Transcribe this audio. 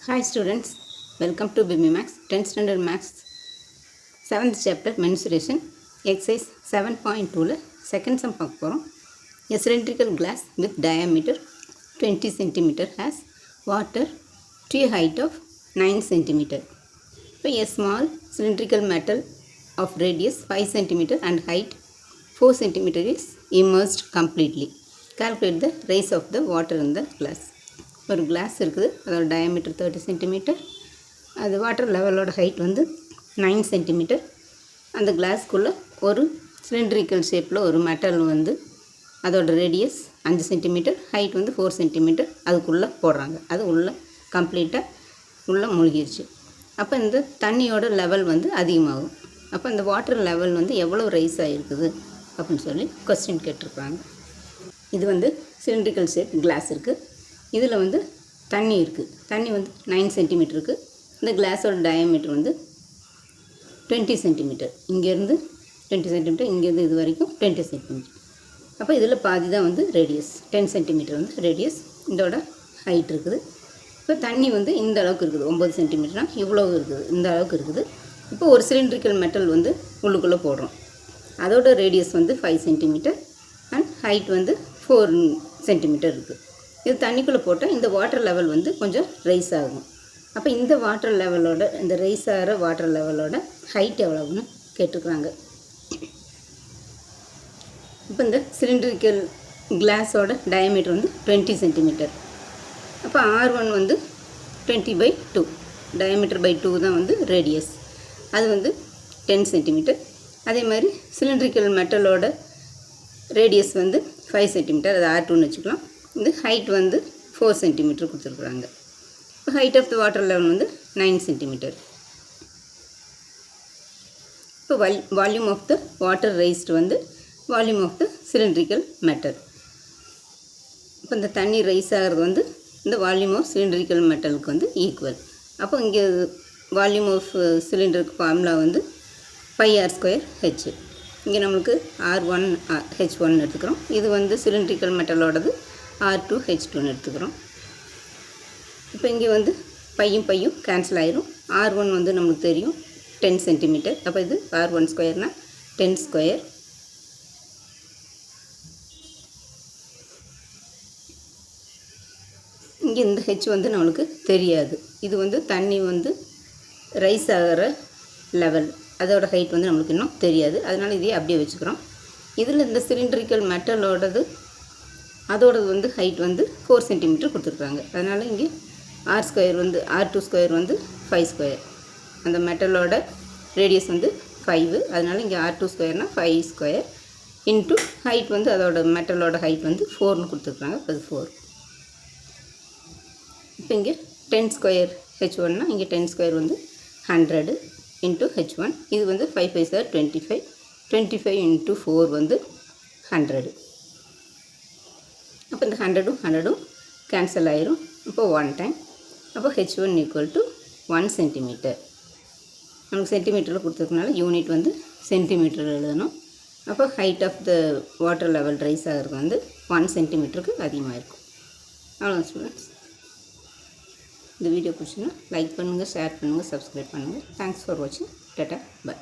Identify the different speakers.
Speaker 1: Hi students, welcome to BB Max 10th Standard Max 7th chapter Mensuration exercise 7.2 second sum பார்க்க போகிறோம். A cylindrical glass with diameter 20 cm has water to a height of 9 cm. So a small cylindrical metal of radius 5 cm and height 4 cm is immersed completely. Calculate the rise of the water in the glass. ஒரு class இருக்குது, அதோட diameter 30 centimetre, அது water லெவலோட height வந்து 9 centimetre. அந்த கிளாஸ்க்குள்ளே ஒரு cylindrical ஷேப்பில் ஒரு metal வந்து அதோட ரேடியஸ் 5 சென்டிமீட்டர், ஹைட் வந்து 4 சென்டிமீட்டர் அதுக்குள்ளே போடுறாங்க. அது உள்ளே கம்ப்ளீட்டாக உள்ளே மூழ்கிடுச்சு. அப்போ இந்த தண்ணியோட லெவல் வந்து அதிகமாகும். அப்போ இந்த வாட்டர் லெவல் வந்து எவ்வளோ ரைஸ் ஆகிருக்குது அப்படின்னு சொல்லி கொஸ்டின் கேட்டிருக்காங்க. இது வந்து சிலிண்ட்ரிக்கல் ஷேப் கிளாஸ் இருக்குது. இதில் வந்து தண்ணி இருக்குது. தண்ணி வந்து 9 சென்டிமீட்டர் இருக்குது. இந்த கிளாஸோட டயாமீட்டர் வந்து 20 சென்டிமீட்டர். இங்கேருந்து 20 சென்டிமீட்டர், இங்கேருந்து இது வரைக்கும் 20 சென்டிமீட்டர். அப்போ இதில் பாதி தான் வந்து ரேடியஸ், 10 சென்டிமீட்டர் வந்து ரேடியஸ். இதோட ஹைட் இருக்குது. இப்போ தண்ணி வந்து இந்த அளவுக்கு இருக்குது, 9 சென்டிமீட்டர்னால் இவ்வளோ இருக்குது, இந்த அளவுக்கு இருக்குது. இப்போ ஒரு சிலிண்ட்ரிக்கல் மெட்டல் வந்து உள்ளுக்குள்ளே போடுறோம். அதோட ரேடியஸ் வந்து 5 சென்டிமீட்டர் அண்ட் ஹைட் வந்து 4 சென்டிமீட்டர் இருக்குது. இது தண்ணிக்குள்ளே போட்டால் இந்த வாட்டர் லெவல் வந்து கொஞ்சம் ரைஸ் ஆகும். அப்போ இந்த வாட்டர் லெவலோட, இந்த ரைஸ் ஆகிற வாட்டர் லெவலோட ஹைட் எவ்வளோன்னு கேட்டிருக்குறாங்க. இப்போ இந்த சிலிண்ட்ரிக்கல் கிளாஸோட டயாமீட்டர் வந்து 20 சென்டிமீட்டர். அப்போ R1 வந்து 20/2, டயாமீட்டர் பை 2 தான் வந்து ரேடியஸ். அது வந்து 10 சென்டிமீட்டர். அதே மாதிரி சிலிண்ட்ரிக்கல் மெட்டலோட ரேடியஸ் வந்து 5 சென்டிமீட்டர், அது R2ன்னு வச்சுக்கலாம். இந்த ஹைட் வந்து 4 சென்டிமீட்டர் கொடுத்துருக்குறாங்க. இப்போ height of the water level வந்து 9 சென்டிமீட்டர். இப்போ volume of the water raised வந்து volume of the cylindrical metal. இப்போ இந்த தண்ணி ரைஸ் ஆகிறது வந்து இந்த வால்யூம் ஆஃப் சிலிண்ட்ரிக்கல் மெட்டலுக்கு வந்து ஈக்குவல். அப்போ இங்கே வால்யூம் ஆஃப் சிலிண்டருக்கு ஃபார்முலா வந்து πr²h. இங்கே நம்மளுக்கு R1 H1 எடுத்துக்கிறோம். இது வந்து சிலிண்ட்ரிக்கல் மெட்டலோடது R2 H2ன்னு எடுத்துக்கிறோம். இப்போ இங்கே வந்து பையும் கேன்சல் ஆயிரும். R1 வந்து நம்மளுக்கு தெரியும் 10 சென்டிமீட்டர். அப்போ இது R1 ஸ்கொயர்னால் 10 ஸ்கொயர். இங்கே இந்த ஹெச் வந்து நம்மளுக்கு தெரியாது. இது வந்து தண்ணி வந்து ரைஸ் ஆகிற லெவல், அதோட ஹைட் வந்து நம்மளுக்கு இன்னும் தெரியாது. அதனால் இதையே அப்படியே வச்சுக்கிறோம். இதில் இந்த சிலிண்ட்ரிக்கல் மெட்டலோடது அதோடது வந்து ஹைட் வந்து 4 சென்டிமீட்டர் கொடுத்துருக்காங்க. அதனால் இங்கே R² வந்து R2 ஸ்கொயர் வந்து 5 ஸ்கொயர். அந்த மெட்டலோட ரேடியஸ் வந்து 5, அதனால் இங்கே R2 ஸ்கொயர்னால் 5 ஸ்கொயர் இன்ட்டு ஹைட் வந்து அதோட மெட்டலோட ஹைட் வந்து 4ன்னு கொடுத்துருக்காங்க. அது 4. இப்போ இங்கே 10 ஸ்கொயர் H1னால் இங்கே 10 ஸ்கொயர் வந்து 100 இன்ட்டு H1. இது வந்து 5 5 சார் 25, 25 இன்ட்டு 4 வந்து 100. அப்போ இந்த 100ம் கேன்சல் ஆயிரும். இப்போ 1 டைம். அப்போ H1 ஈக்குவல் டு 1 சென்டிமீட்டர். நமக்கு சென்டிமீட்டரில் கொடுத்துருக்கனால யூனிட் வந்து சென்டிமீட்டர் எழுதணும். அப்போ height of the water level rise ஆகிறது வந்து 1 சென்டிமீட்டருக்கு அதிகமாக இருக்கும். அவ்வளோ ஸ்டூடெண்ட்ஸ். இந்த வீடியோ பிடிச்சிங்கன்னா லைக் பண்ணுங்கள், ஷேர் பண்ணுங்கள், சப்ஸ்கிரைப் பண்ணுங்கள். தேங்க்ஸ் ஃபார் வாட்சிங். Tata, by.